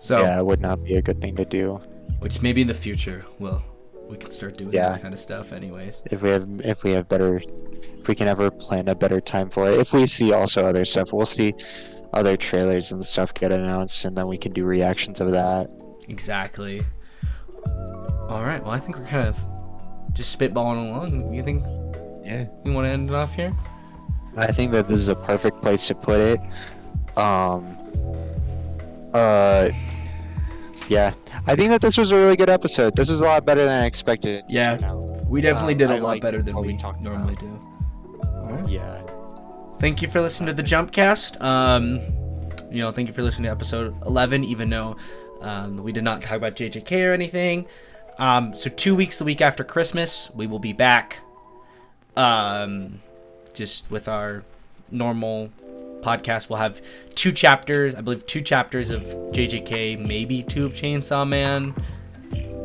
So yeah, it would not be a good thing to do. Which maybe in the future we can start doing that kind of stuff anyways. If we can ever plan a better time for it. If we see also other stuff, we'll see other trailers and stuff get announced, and then we can do reactions of that. Exactly. All right. Well, I think we're kind of just spitballing along. You think? Yeah. You want to end it off here? I think that this is a perfect place to put it. Yeah. I think that this was a really good episode. This was a lot better than I expected. Yeah. We definitely did a lot like better than we normally do. All right. Yeah. Thank you for listening to the Jumpcast. Thank you for listening to episode 11, even though we did not talk about JJK or anything. So 2 weeks, the week after Christmas, we will be back. Just with our normal podcast. We'll have 2 chapters, I believe 2 chapters of JJK, maybe 2 of Chainsaw Man,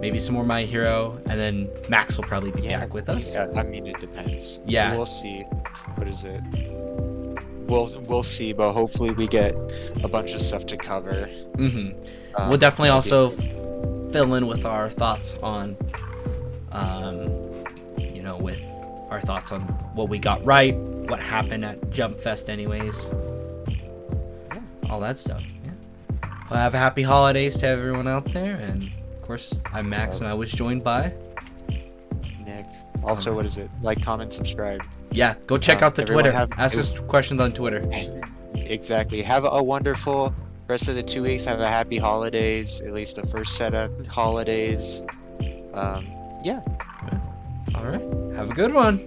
maybe some more My Hero, and then Max will probably be back with us. Yeah, I mean, it depends. Yeah. We'll see. What is it? We'll see, but hopefully we get a bunch of stuff to cover. We'll definitely also fill in with our thoughts on, with our thoughts on what we got right, what happened at Jumpfest anyways. All that stuff, yeah. Well, have a happy holidays to everyone out there, and of course, I'm Max, and I was joined by Nick. Also, what is it? Like, comment, subscribe. Yeah, go check out the Twitter. Ask us questions on Twitter. Exactly. Have a wonderful rest of the 2 weeks. Have a happy holidays, at least the first set of holidays. Yeah. All right. Have a good one.